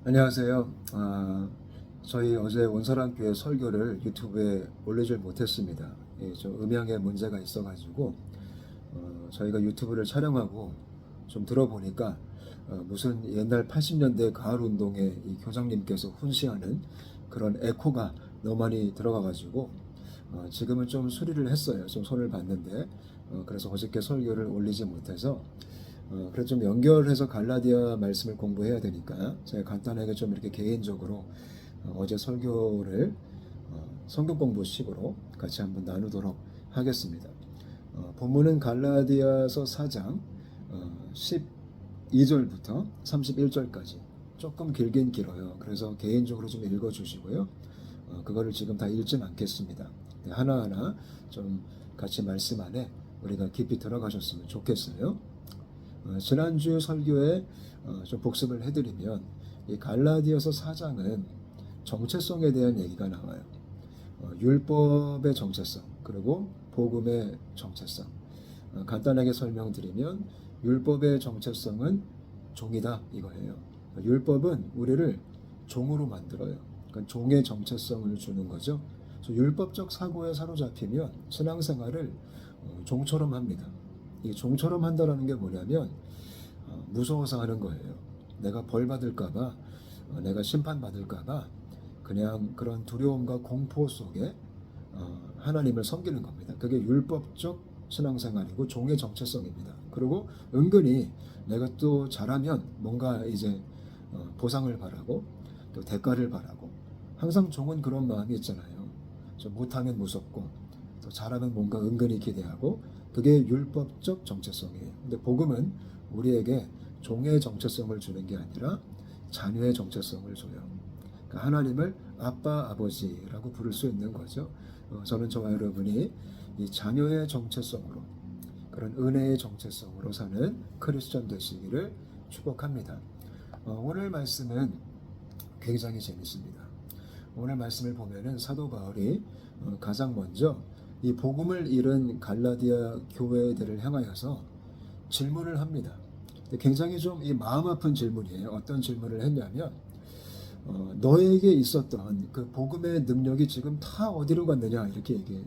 안녕하세요. 저희 어제 원사랑교회 설교를 유튜브에 올리질 못했습니다. 좀 음향에 문제가 있어가지고 저희가 유튜브를 촬영하고 좀 들어보니까 무슨 옛날 80년대 가을 운동에 이 교장님께서 훈시하는 그런 에코가 너무 많이 들어가가지고 지금은 좀 수리를 했어요. 좀 손을 봤는데 그래서 어저께 설교를 올리지 못해서 그래서 좀 연결해서 갈라디아 말씀을 공부해야 되니까 제가 간단하게 좀 이렇게 개인적으로 어제 설교를 성경 공부식으로 같이 한번 나누도록 하겠습니다. 본문은 갈라디아서 4장 12절부터 31절까지 조금 길긴 길어요. 그래서 개인적으로 좀 읽어주시고요. 그거를 지금 다 읽진 않겠습니다. 하나하나 좀 같이 말씀 안에 우리가 깊이 들어가셨으면 좋겠어요. 지난주 설교에 좀 복습을 해드리면 이 갈라디아서 4장은 정체성에 대한 얘기가 나와요. 율법의 정체성 그리고 복음의 정체성. 간단하게 설명드리면 율법의 정체성은 종이다 이거예요. 율법은 우리를 종으로 만들어요. 그러니까 종의 정체성을 주는 거죠. 그래서 율법적 사고에 사로잡히면 신앙생활을 종처럼 합니다. 이 종처럼 한다는 게 뭐냐면 무서워서 하는 거예요. 내가 벌 받을까봐, 내가 심판 받을까봐 그냥 그런 두려움과 공포 속에 하나님을 섬기는 겁니다. 그게 율법적 신앙생활이고 종의 정체성입니다. 그리고 은근히 내가 또 잘하면 뭔가 이제 보상을 바라고 또 대가를 바라고 항상 종은 그런 마음이 있잖아요. 좀 못하면 무섭고 또 잘하면 뭔가 은근히 기대하고 그게 율법적 정체성이에요. 근데 복음은 우리에게 종의 정체성을 주는 게 아니라 자녀의 정체성을 줘요. 그러니까 하나님을 아빠, 아버지라고 부를 수 있는 거죠. 저는 저와 여러분이 이 자녀의 정체성으로 그런 은혜의 정체성으로 사는 크리스천 되시기를 축복합니다. 오늘 말씀은 굉장히 재밌습니다. 오늘 말씀을 보면은 사도 바울이 가장 먼저 이 복음을 잃은 갈라디아 교회들을 향하여서 질문을 합니다. 굉장히 좀 이 마음 아픈 질문이에요. 어떤 질문을 했냐면 너에게 있었던 그 복음의 능력이 지금 다 어디로 갔느냐 이렇게 얘기해요.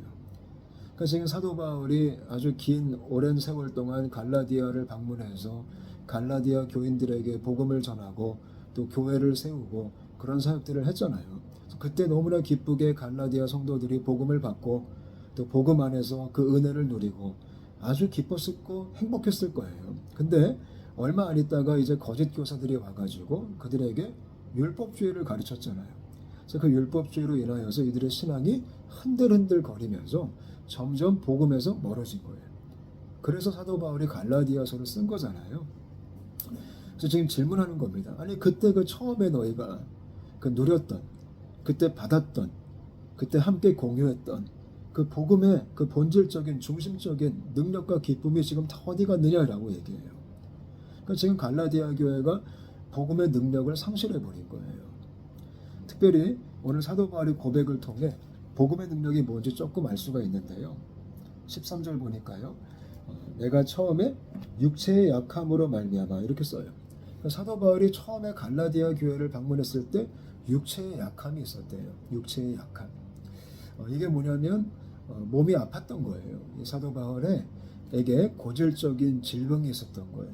그러니까 지금 사도 바울이 아주 긴 오랜 세월 동안 갈라디아를 방문해서 갈라디아 교인들에게 복음을 전하고 또 교회를 세우고 그런 사역들을 했잖아요. 그때 너무나 기쁘게 갈라디아 성도들이 복음을 받고 또 복음 안에서 그 은혜를 누리고 아주 기뻤었고 행복했을 거예요. 근데 얼마 안 있다가 이제 거짓 교사들이 와가지고 그들에게 율법주의를 가르쳤잖아요. 그래서 그 율법주의로 인하여서 이들의 신앙이 흔들흔들 거리면서 점점 복음에서 멀어진 거예요. 그래서 사도 바울이 갈라디아서를 쓴 거잖아요. 그래서 지금 질문하는 겁니다. 아니 그때 그 처음에 너희가 그 누렸던 그때 받았던 그때 함께 공유했던 그 복음의 그 본질적인 중심적인 능력과 기쁨이 지금 다 어디 갔느냐라고 얘기해요. 그러니까 지금 갈라디아 교회가 복음의 능력을 상실해 버린 거예요. 특별히 오늘 사도 바울의 고백을 통해 복음의 능력이 뭔지 조금 알 수가 있는데요. 13절 보니까요. 내가 처음에 육체의 약함으로 말미암아 이렇게 써요. 그러니까 사도 바울이 처음에 갈라디아 교회를 방문했을 때 육체의 약함이 있었대요. 육체의 약함. 이게 뭐냐면 몸이 아팠던 거예요. 사도 바울에게 고질적인 질병이 있었던 거예요.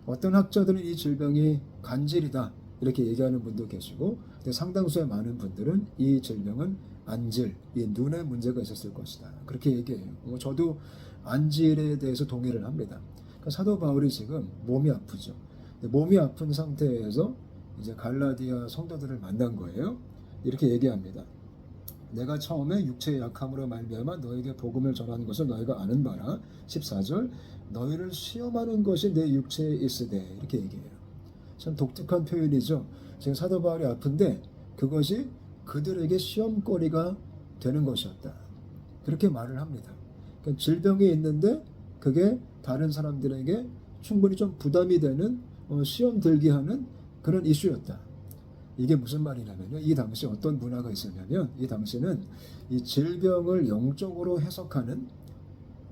어떤 학자들은 이 질병이 간질이다 이렇게 얘기하는 분도 계시고 근데 상당수의 많은 분들은 이 질병은 안질, 이 눈에 문제가 있었을 것이다 그렇게 얘기해요. 저도 안질에 대해서 동의를 합니다. 그러니까 사도 바울이 지금 몸이 아프죠. 몸이 아픈 상태에서 이제 갈라디아 성도들을 만난 거예요. 이렇게 얘기합니다. 내가 처음에 육체의 약함으로 말미암아 너에게 복음을 전하는 것을 너희가 아는 바라. 14절 너희를 시험하는 것이 내 육체에 있으되 이렇게 얘기해요. 참 독특한 표현이죠. 지금 사도 바울이 아픈데 그것이 그들에게 시험거리가 되는 것이었다. 그렇게 말을 합니다. 그러니까 질병이 있는데 그게 다른 사람들에게 충분히 좀 부담이 되는 시험 들게 하는 그런 이슈였다. 이게 무슨 말이냐면요. 이 당시 어떤 문화가 있었냐면 이 당시는 이 질병을 영적으로 해석하는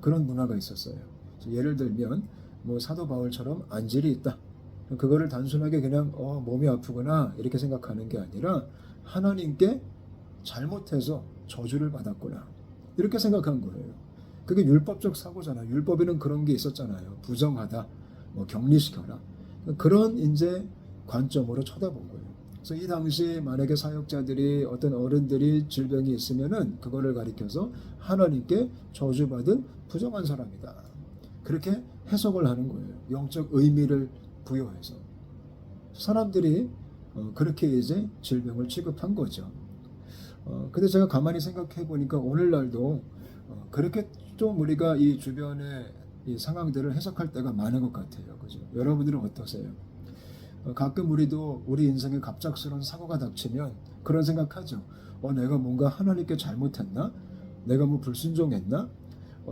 그런 문화가 있었어요. 예를 들면 뭐 사도 바울처럼 안질이 있다. 그거를 단순하게 그냥 몸이 아프구나 이렇게 생각하는 게 아니라 하나님께 잘못해서 저주를 받았구나 이렇게 생각한 거예요. 그게 율법적 사고잖아요. 율법에는 그런 게 있었잖아요. 부정하다, 뭐 격리시켜라. 그런 이제 관점으로 쳐다본 거예요. 그래서 이 당시 만약에 사역자들이 어떤 어른들이 질병이 있으면은 그거를 가리켜서 하나님께 저주받은 부정한 사람이다. 그렇게 해석을 하는 거예요. 영적 의미를 부여해서. 사람들이 그렇게 이제 질병을 취급한 거죠. 근데 제가 가만히 생각해 보니까 오늘날도 그렇게 좀 우리가 이 주변의 이 상황들을 해석할 때가 많은 것 같아요. 그죠? 여러분들은 어떠세요? 가끔 우리도 우리 인생에 갑작스러운 사고가 닥치면 그런 생각하죠. 내가 뭔가 하나님께 잘못했나? 내가 뭐 불순종했나?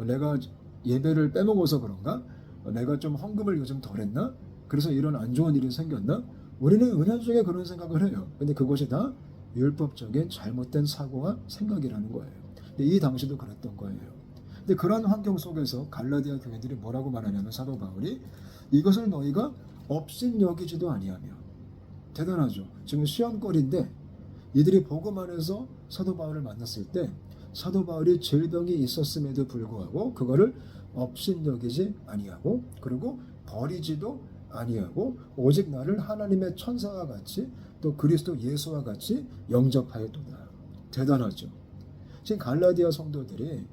내가 예배를 빼먹어서 그런가? 내가 좀 헌금을 요즘 덜 했나? 그래서 이런 안 좋은 일이 생겼나? 우리는 은연중에 그런 생각을 해요. 근데 그것이 다 율법적인 잘못된 사고와 생각이라는 거예요. 근데 이 당시도 그랬던 거예요. 근데 그런 환경 속에서 갈라디아 교회들이 뭐라고 말하냐면 사도 바울이 이것을 너희가 업신여기지도 아니하며. 대단하죠. 지금 시험거리인데 이들이 복음 안에서 사도 바울을 만났을 때 사도 바울이 질병이 있었음에도 불구하고 그거를 업신여기지 아니하고 그리고 버리지도 아니하고 오직 나를 하나님의 천사와 같이 또 그리스도 예수와 같이 영접하였도다. 대단하죠. 지금 갈라디아 성도들이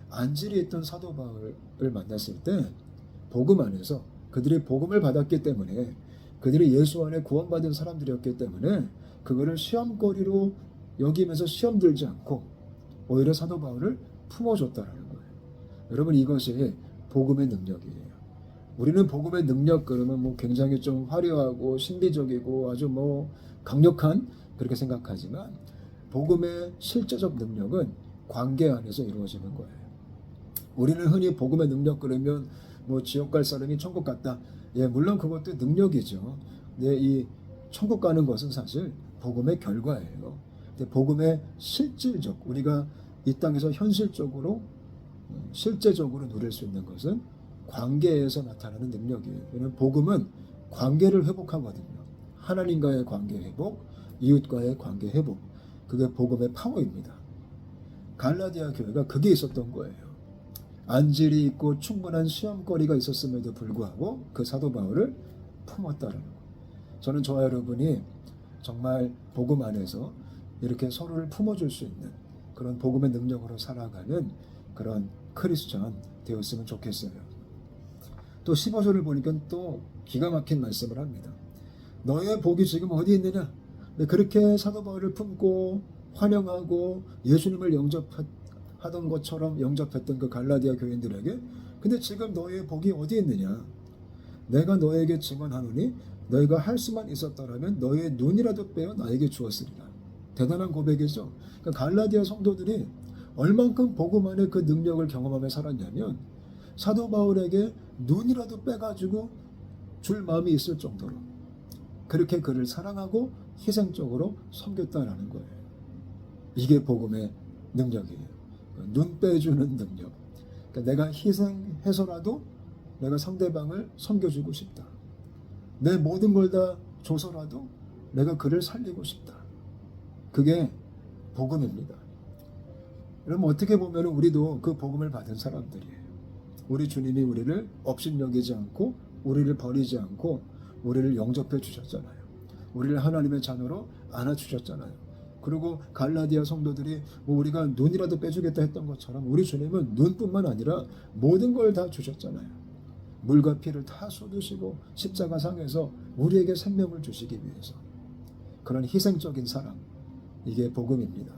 안질이 있던 사도 바울을 만났을 때 복음 안에서 그들이 복음을 받았기 때문에 그들이 예수 안에 구원받은 사람들이었기 때문에 그거를 시험거리로 여기면서 시험 들지 않고 오히려 사도 바울을 품어줬다라는 거예요. 여러분 이것이 복음의 능력이에요. 우리는 복음의 능력 그러면 뭐 굉장히 좀 화려하고 신비적이고 아주 뭐 강력한 그렇게 생각하지만 복음의 실제적 능력은 관계 안에서 이루어지는 거예요. 우리는 흔히 복음의 능력 그러면 뭐 지옥 갈 사람이 천국 갔다. 예, 물론 그것도 능력이죠. 근데 이 천국 가는 것은 사실 복음의 결과예요. 근데 복음의 실질적 우리가 이 땅에서 현실적으로 실제적으로 누릴 수 있는 것은 관계에서 나타나는 능력이에요. 왜냐하면 복음은 관계를 회복하거든요. 하나님과의 관계 회복, 이웃과의 관계 회복. 그게 복음의 파워입니다. 갈라디아 교회가 그게 있었던 거예요. 안질이 있고 충분한 시험거리가 있었음에도 불구하고 그 사도 바울을 품었다는 거. 저는 저와 여러분이 정말 복음 안에서 이렇게 서로를 품어줄 수 있는 그런 복음의 능력으로 살아가는 그런 크리스천 되었으면 좋겠어요. 또 15절을 보니까 또 기가 막힌 말씀을 합니다. 너의 복이 지금 어디 있느냐? 그렇게 사도 바울을 품고 환영하고 예수님을 영접하던 것처럼 영접했던 그 갈라디아 교인들에게 근데 지금 너의 복이 어디 있느냐? 내가 너에게 증언하노니 너희가 할 수만 있었더라면 너의 눈이라도 빼어 나에게 주었으리라. 대단한 고백이죠. 그러니까 갈라디아 성도들이 얼만큼 복음 안에 그 능력을 경험하며 살았냐면 사도 바울에게 눈이라도 빼가지고 줄 마음이 있을 정도로 그렇게 그를 사랑하고 희생적으로 섬겼다라는 거예요. 이게 복음의 능력이에요. 눈 빼주는 능력. 그러니까 내가 희생해서라도 내가 상대방을 섬겨주고 싶다. 내 모든 걸 다 줘서라도 내가 그를 살리고 싶다. 그게 복음입니다. 그럼 어떻게 보면 우리도 그 복음을 받은 사람들이에요. 우리 주님이 우리를 업신여기지 않고 우리를 버리지 않고 우리를 영접해 주셨잖아요. 우리를 하나님의 자녀로 안아주셨잖아요. 그리고 갈라디아 성도들이 뭐 우리가 눈이라도 빼주겠다 했던 것처럼 우리 주님은 눈뿐만 아니라 모든 걸 다 주셨잖아요. 물과 피를 다 쏟으시고 십자가 상에서 우리에게 생명을 주시기 위해서 그런 희생적인 사랑, 이게 복음입니다.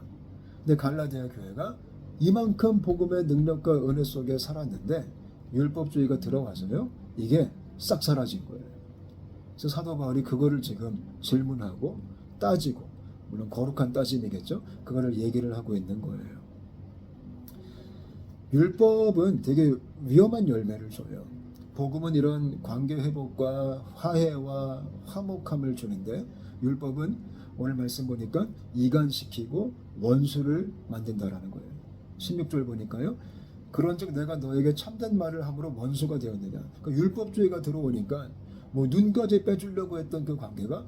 근데 갈라디아 교회가 이만큼 복음의 능력과 은혜 속에 살았는데 율법주의가 들어와서요 이게 싹 사라진 거예요. 그래서 사도 바울이 그거를 지금 질문하고 따지고, 물론 거룩한 따짐이겠죠, 그거를 얘기를 하고 있는 거예요. 율법은 되게 위험한 열매를 줘요. 복음은 이런 관계 회복과 화해와 화목함을 주는데 율법은 오늘 말씀 보니까 이간시키고 원수를 만든다라는 거예요. 16절 보니까요. 그런즉 내가 너에게 참된 말을 함으로 원수가 되었느냐. 그러니까 율법주의가 들어오니까 뭐 눈까지 빼주려고 했던 그 관계가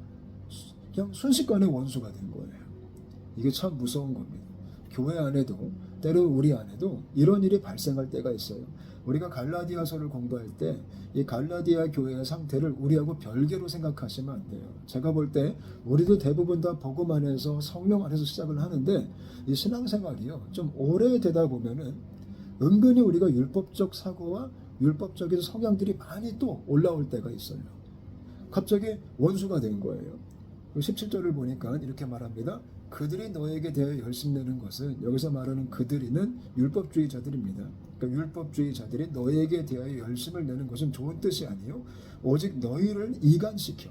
그냥 순식간에 원수가 된 거예요. 이게 참 무서운 겁니다. 교회 안에도 때로 우리 안에도 이런 일이 발생할 때가 있어요. 우리가 갈라디아서를 공부할 때 이 갈라디아 교회의 상태를 우리하고 별개로 생각하시면 안 돼요. 제가 볼 때 우리도 대부분 다 복음 안에서 성령 안에서 시작을 하는데 이 신앙생활이요 좀 오래되다 보면은 은근히 우리가 율법적 사고와 율법적인 성향들이 많이 또 올라올 때가 있어요. 갑자기 원수가 된 거예요. 17절을 보니까 이렇게 말합니다. 그들이 너에게 대하여 열심내는 것은 여기서 말하는 그들이는 율법주의자들입니다. 그러니까 율법주의자들이 너에게 대하여 열심을 내는 것은 좋은 뜻이 아니요 오직 너희를 이간시켜.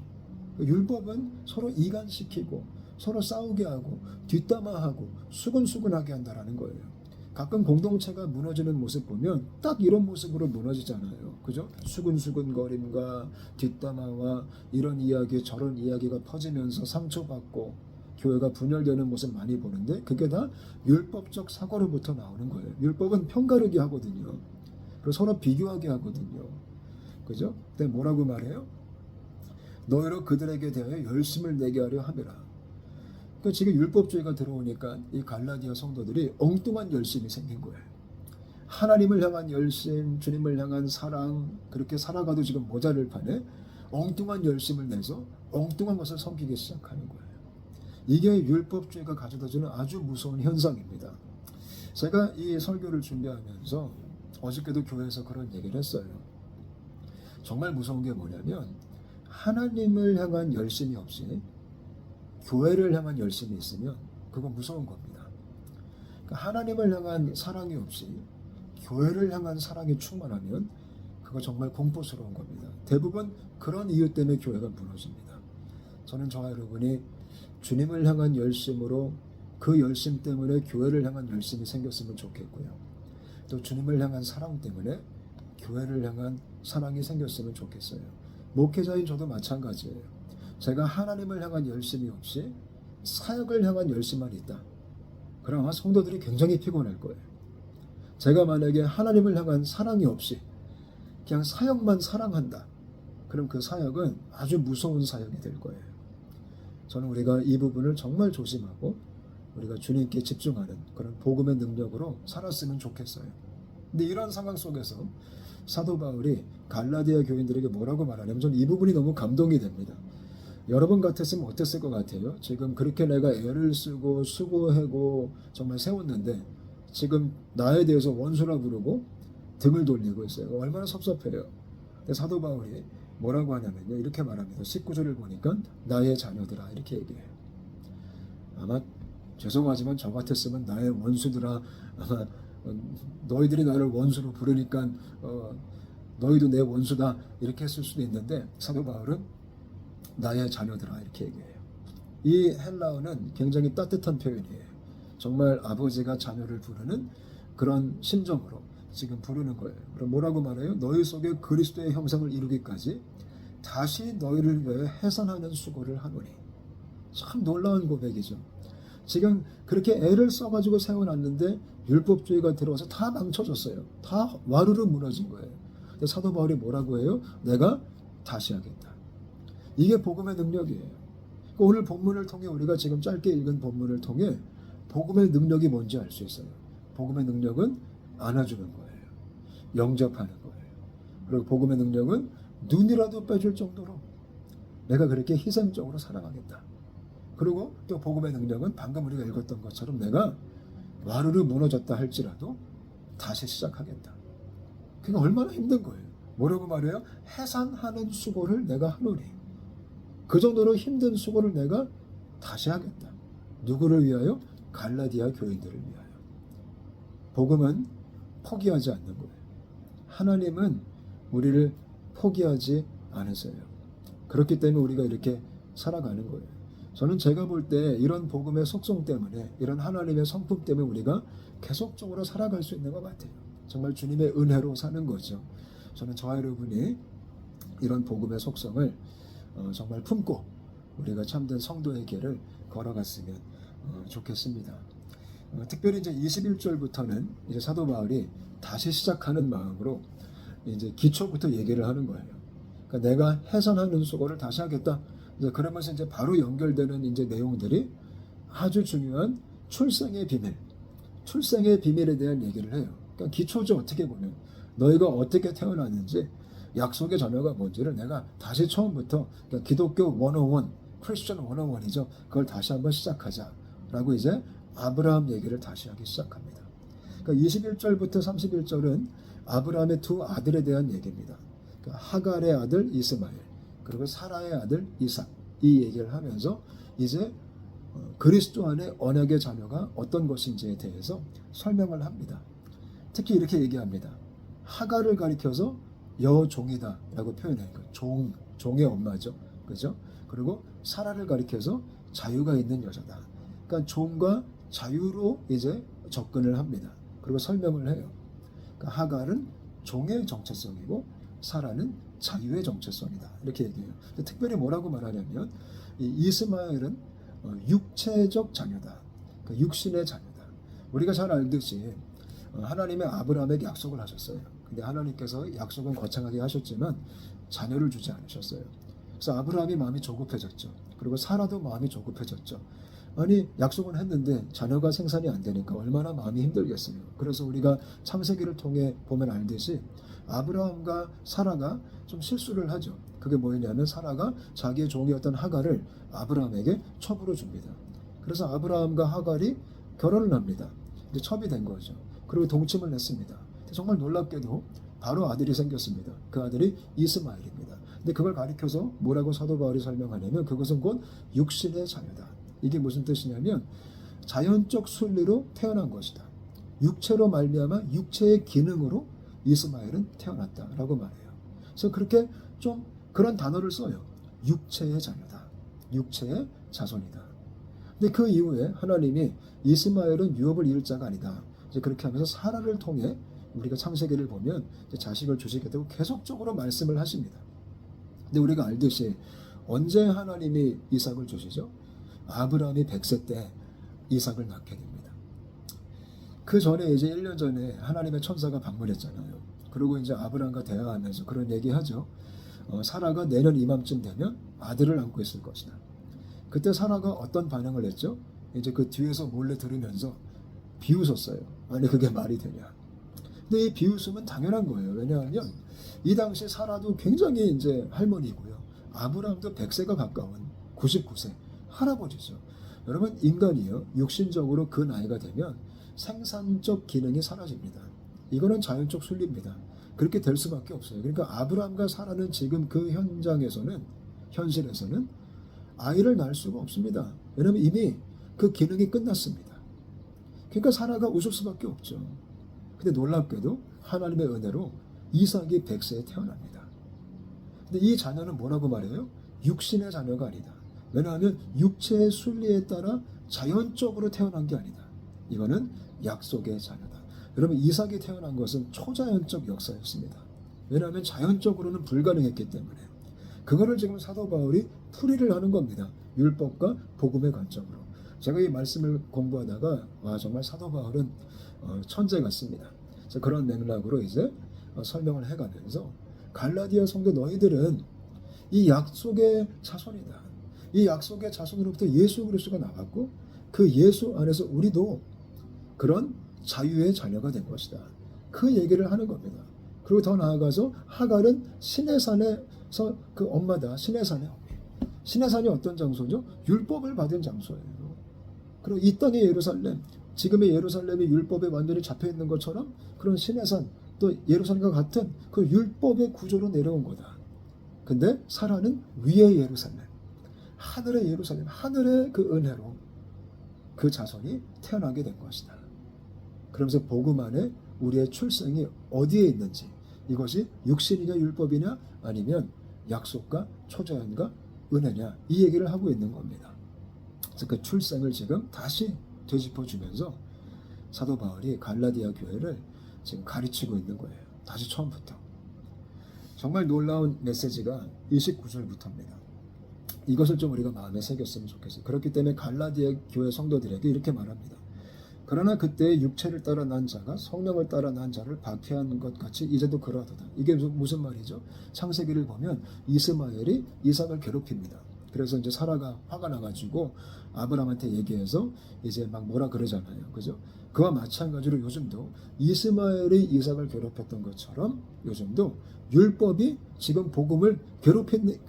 율법은 서로 이간시키고 서로 싸우게 하고 뒷담화하고 수근수근하게 한다라는 거예요. 가끔 공동체가 무너지는 모습 보면 딱 이런 모습으로 무너지잖아요. 그죠? 수근수근거림과 뒷담화와 이런 이야기 저런 이야기가 퍼지면서 상처받고 교회가 분열되는 모습 많이 보는데 그게 다 율법적 사고로부터 나오는 거예요. 율법은 편가르기 하거든요. 그리고 서로 비교하게 하거든요. 그죠? 근데 뭐라고 말해요? 너희로 그들에게 대하여 열심을 내게 하려 함이라. 그러니까 지금 율법주의가 들어오니까 이 갈라디아 성도들이 엉뚱한 열심이 생긴 거예요. 하나님을 향한 열심, 주님을 향한 사랑, 그렇게 살아가도 지금 모자를 파네. 엉뚱한 열심을 내서 엉뚱한 것을 섬기기 시작하는 거예요. 이게 율법주의가 가져다주는 아주 무서운 현상입니다. 제가 이 설교를 준비하면서 어저께도 교회에서 그런 얘기를 했어요. 정말 무서운 게 뭐냐면 하나님을 향한 열심이 없이 교회를 향한 열심이 있으면 그건 무서운 겁니다. 그러니까 하나님을 향한 사랑이 없이 교회를 향한 사랑이 충만하면 그거 정말 공포스러운 겁니다. 대부분 그런 이유 때문에 교회가 무너집니다. 저는 저와 여러분이 주님을 향한 열심으로 그 열심 때문에 교회를 향한 열심이 생겼으면 좋겠고요. 또 주님을 향한 사랑 때문에 교회를 향한 사랑이 생겼으면 좋겠어요. 목회자인 저도 마찬가지예요. 제가 하나님을 향한 열심이 없이 사역을 향한 열심만 있다. 그럼 아마 성도들이 굉장히 피곤할 거예요. 제가 만약에 하나님을 향한 사랑이 없이 그냥 사역만 사랑한다. 그럼 그 사역은 아주 무서운 사역이 될 거예요. 저는 우리가 이 부분을 정말 조심하고 우리가 주님께 집중하는 그런 복음의 능력으로 살았으면 좋겠어요. 근데 이런 상황 속에서 사도 바울이 갈라디아 교인들에게 뭐라고 말하냐면 저는 이 부분이 너무 감동이 됩니다. 여러분 같았으면 어땠을 것 같아요? 지금 그렇게 내가 애를 쓰고 수고하고 정말 세웠는데 지금 나에 대해서 원수라 부르고 등을 돌리고 있어요. 얼마나 섭섭해요. 근데 사도 바울이 뭐라고 하냐면요. 이렇게 말합니다. 19절을 보니까 나의 자녀들아 이렇게 얘기해요. 아마 죄송하지만 저 같았으면 나의 원수들아 아마 너희들이 나를 원수로 부르니까 너희도 내 원수다 이렇게 했을 수도 있는데 사도 바울은 나의 자녀들아 이렇게 얘기해요. 이 헬라어는 굉장히 따뜻한 표현이에요. 정말 아버지가 자녀를 부르는 그런 심정으로 지금 부르는 거예요. 그럼 뭐라고 말해요? 너희 속에 그리스도의 형상을 이루기까지 다시 너희를 위해 해산하는 수고를 하노니. 참 놀라운 고백이죠. 지금 그렇게 애를 써가지고 세워놨는데 율법주의가 들어와서 다 망쳐졌어요. 다 와르르 무너진 거예요. 근데 사도 바울이 뭐라고 해요? 내가 다시 하겠다. 이게 복음의 능력이에요. 그러니까 오늘 본문을 통해 우리가 지금 짧게 읽은 본문을 통해 복음의 능력이 뭔지 알 수 있어요. 복음의 능력은 안아주는 거예요. 영접하는 거예요. 그리고 복음의 능력은 눈이라도 빼줄 정도로 내가 그렇게 희생적으로 사랑하겠다. 그리고 또 복음의 능력은 방금 우리가 읽었던 것처럼 내가 와르르 무너졌다 할지라도 다시 시작하겠다. 그게 얼마나 힘든 거예요. 뭐라고 말해요? 해산하는 수고를 내가 하노니. 그 정도로 힘든 수고를 내가 다시 하겠다. 누구를 위하여? 갈라디아 교인들을 위하여. 복음은 포기하지 않는 거예요. 하나님은 우리를 포기하지 않으세요. 그렇기 때문에 우리가 이렇게 살아가는 거예요. 저는 제가 볼 때 이런 복음의 속성 때문에 이런 하나님의 성품 때문에 우리가 계속적으로 살아갈 수 있는 것 같아요. 정말 주님의 은혜로 사는 거죠. 저는 저와 여러분이 이런 복음의 속성을 정말 품고 우리가 참된 성도의 길을 걸어갔으면 좋겠습니다. 특별히 이제 21절부터는 이제 사도 바울이 다시 시작하는 마음으로 이제 기초부터 얘기를 하는 거예요. 그러니까 내가 해산하는 수고를 다시 하겠다. 이제 그러면서 이제 바로 연결되는 이제 내용들이 아주 중요한 출생의 비밀, 출생의 비밀에 대한 얘기를 해요. 그러니까 기초죠. 어떻게 보면 너희가 어떻게 태어났는지, 약속의 자녀가 뭔지를 내가 다시 처음부터, 그러니까 기독교 101, 크리스천 101이죠. 그걸 다시 한번 시작하자라고 이제 아브라함 얘기를 다시 하기 시작합니다. 그러니까 21절부터 31절은 아브라함의 두 아들에 대한 얘기입니다. 그러니까 하갈의 아들 이스마엘, 그리고 사라의 아들 이삭, 이 얘기를 하면서 이제 그리스도 안에 언약의 자녀가 어떤 것인지에 대해서 설명을 합니다. 특히 이렇게 얘기합니다. 하갈을 가리켜서 여종이다 라고 표현해요. 종의 엄마죠. 그죠? 그리고 사라를 가리켜서 자유가 있는 여자다. 그러니까 종과 자유로 이제 접근을 합니다. 그리고 설명을 해요. 그러니까 하갈은 종의 정체성이고 사라는 자유의 정체성이다. 이렇게 얘기해요. 특별히 뭐라고 말하냐면 이스마엘은 육체적 자녀다. 그러니까 육신의 자녀다. 우리가 잘 알듯이 하나님의 아브라함에게 약속을 하셨어요. 근데 하나님께서 약속은 거창하게 하셨지만 자녀를 주지 않으셨어요. 그래서 아브라함이 마음이 조급해졌죠. 그리고 사라도 마음이 조급해졌죠. 아니 약속은 했는데 자녀가 생산이 안 되니까 얼마나 마음이 힘들겠어요. 그래서 우리가 창세기를 통해 보면 알듯이 아브라함과 사라가 좀 실수를 하죠. 그게 뭐냐면 사라가 자기의 종이었던 하갈을 아브라함에게 첩으로 줍니다. 그래서 아브라함과 하갈이 결혼을 합니다. 이제 첩이 된 거죠. 그리고 동침을 했습니다. 정말 놀랍게도 바로 아들이 생겼습니다. 그 아들이 이스마엘입니다. 근데 그걸 가리켜서 뭐라고 사도 바울이 설명하냐면 그것은 곧 육신의 자녀다. 이게 무슨 뜻이냐면 자연적 순리로 태어난 것이다. 육체로 말미암아 육체의 기능으로 이스마엘은 태어났다라고 말해요. 그래서 그렇게 좀 그런 단어를 써요. 육체의 자녀다. 육체의 자손이다. 근데 그 이후에 하나님이 이스마엘은 유업을 이을 자가 아니다. 이제 그렇게 하면서 사라를 통해 우리가 창세기를 보면 자식을 주시겠다고 계속적으로 말씀을 하십니다. 근데 우리가 알듯이 언제 하나님이 이삭을 주시죠? 아브라함이 100세 때 이삭을 낳게 됩니다. 그 전에 이제 1년 전에 하나님의 천사가 방문했잖아요. 그리고 이제 아브라함과 대화하면서 그런 얘기하죠. 사라가 내년 이맘쯤 되면 아들을 안고 있을 것이다. 그때 사라가 어떤 반응을 했죠? 이제 그 뒤에서 몰래 들으면서 비웃었어요. 아니 그게 말이 되냐? 근데 이 비웃음은 당연한 거예요. 왜냐하면 이 당시 사라도 굉장히 이제 할머니고요. 아브라함도 100세가 가까운 99세 할아버지죠. 여러분 인간이요 육신적으로 그 나이가 되면 생산적 기능이 사라집니다. 이거는 자연적 순리입니다. 그렇게 될 수밖에 없어요. 그러니까 아브라함과 사라는 지금 그 현실에서는 아이를 낳을 수가 없습니다. 왜냐하면 이미 그 기능이 끝났습니다. 그러니까 사라가 웃을 수밖에 없죠. 근데 놀랍게도 하나님의 은혜로 이삭이 100세에 태어납니다. 근데 이 자녀는 뭐라고 말해요? 육신의 자녀가 아니다. 왜냐하면 육체의 순리에 따라 자연적으로 태어난 게 아니다. 이거는 약속의 자녀다. 여러분 이삭이 태어난 것은 초자연적 역사였습니다. 왜냐하면 자연적으로는 불가능했기 때문에. 그거를 지금 사도 바울이 풀이를 하는 겁니다. 율법과 복음의 관점으로. 제가 이 말씀을 공부하다가 와 정말 사도 바울은 천재 같습니다. 그런 맥락으로 이제 설명을 해가면서 갈라디아 성도 너희들은 이 약속의 자손이다. 이 약속의 자손으로부터 예수 그리스도가 나왔고 그 예수 안에서 우리도 그런 자유의 자녀가 된 것이다. 그 얘기를 하는 겁니다. 그리고 더 나아가서 하갈은 시내산에서 그 엄마다. 시내산의 엄마. 시내산이 어떤 장소죠? 율법을 받은 장소예요. 그리고 이 땅의 예루살렘, 지금의 예루살렘이 율법에 완전히 잡혀있는 것처럼 그런 시내산 또 예루살렘과 같은 그 율법의 구조로 내려온 거다. 근데 사라는 위의 예루살렘, 하늘의 예루살렘, 하늘의 그 은혜로 그 자손이 태어나게 된 것이다. 그러면서 복음 안에 우리의 출생이 어디에 있는지, 이것이 육신이냐 율법이냐 아니면 약속과 초자연과 은혜냐, 이 얘기를 하고 있는 겁니다. 그래서 그 출생을 지금 다시 되짚어주면서 사도 바울이 갈라디아 교회를 지금 가르치고 있는 거예요. 다시 처음부터. 정말 놀라운 메시지가 29절부터입니다. 이것을 좀 우리가 마음에 새겼으면 좋겠어요. 그렇기 때문에 갈라디아 교회 성도들에게 이렇게 말합니다. 그러나 그때 육체를 따라 난 자가 성령을 따라 난 자를 박해한 것 같이 이제도 그러하도다. 이게 무슨 말이죠? 창세기를 보면 이스마엘이 이삭을 괴롭힙니다. 그래서 이제 사라가 화가 나가지고 아브라함한테 얘기해서 이제 막 뭐라 그러잖아요. 그죠? 그와 마찬가지로 요즘도 이스마엘이 이삭을 괴롭혔던 것처럼 요즘도 율법이 지금 복음을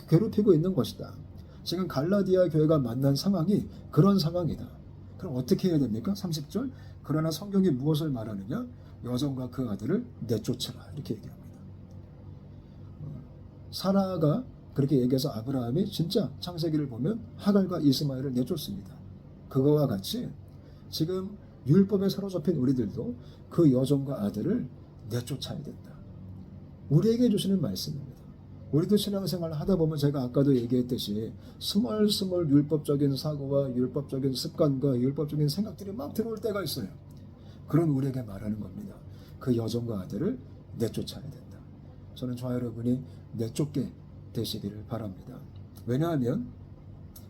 괴롭히고 있는 것이다. 지금 갈라디아 교회가 만난 상황이 그런 상황이다. 그럼 어떻게 해야 됩니까? 30절. 그러나 성경이 무엇을 말하느냐? 여종과 그 아들을 내쫓으라. 이렇게 얘기합니다. 사라가 그렇게 얘기해서 아브라함이 진짜 창세기를 보면 하갈과 이스마엘을 내쫓습니다. 그거와 같이 지금 율법에 사로잡힌 우리들도 그 여종과 아들을 내쫓아야 된다. 우리에게 주시는 말씀입니다. 우리도 신앙생활을 하다 보면 제가 아까도 얘기했듯이 스멀스멀 율법적인 사고와 율법적인 습관과 율법적인 생각들이 막 들어올 때가 있어요. 그런 우리에게 말하는 겁니다. 그 여종과 아들을 내쫓아야 된다. 저는 저와 여러분이 내쫓게 되시기를 바랍니다. 왜냐하면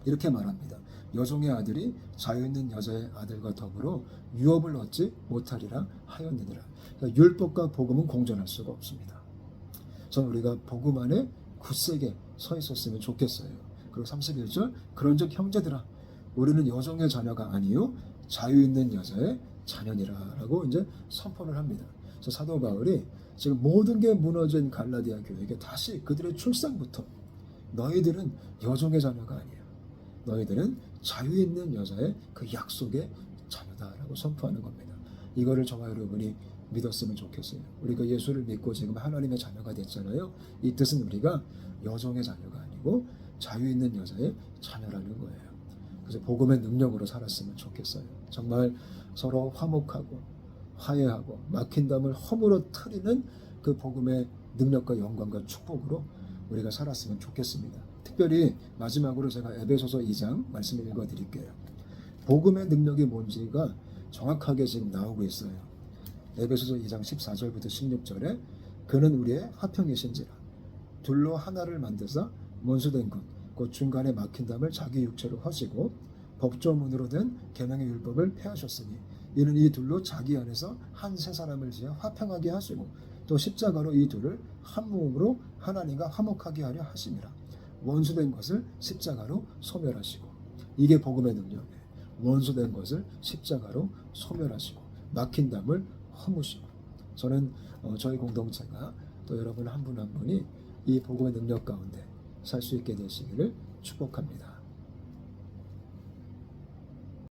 이렇게 말합니다. 여종의 아들이 자유있는 여자의 아들과 더불어 유업을 얻지 못하리라 하였느니라. 그러니까 율법과 복음은 공존할 수가 없습니다. 저는 우리가 복음 안에 굳세게 서 있었으면 좋겠어요. 그리고 31절 그런즉 형제들아 우리는 여종의 자녀가 아니요 자유 있는 여자의 자녀니라라고 이제 선포를 합니다. 그래서 사도 바울이 지금 모든 게 무너진 갈라디아 교회에게 다시 그들의 출생부터 너희들은 여종의 자녀가 아니야. 너희들은 자유 있는 여자의 그 약속의 자녀다라고 선포하는 겁니다. 이거를 저와 여러분이 믿었으면 좋겠어요. 우리가 예수를 믿고 지금 하나님의 자녀가 됐잖아요. 이 뜻은 우리가 여종의 자녀가 아니고 자유 있는 여자의 자녀라는 거예요. 그래서 복음의 능력으로 살았으면 좋겠어요. 정말 서로 화목하고 화해하고 막힌 담을 허물어 트리는 그 복음의 능력과 영광과 축복으로 우리가 살았으면 좋겠습니다. 특별히 마지막으로 제가 에베소서 2장 말씀을 읽어드릴게요. 복음의 능력이 뭔지가 정확하게 지금 나오고 있어요. 에베소서 2장 14절부터 16절에 그는 우리의 화평이신지라 둘로 하나를 만드사 원수된 것 곧 중간에 막힌 담을 자기 육체로 하시고 법조문으로 된 계명의 율법을 폐하셨으니 이는 이 둘로 자기 안에서 한 세 사람을 지어 화평하게 하시고 또 십자가로 이 둘을 한 몸으로 하나님과 화목하게 하려 하심이라. 원수된 것을 십자가로 소멸하시고 이게 복음의 능력이에요. 원수된 것을 십자가로 소멸하시고 막힌 담을 허무시고 저는 저희 공동체가 또 여러분 한 분 한 분이 이 복음의 능력 가운데 살 수 있게 되시기를 축복합니다.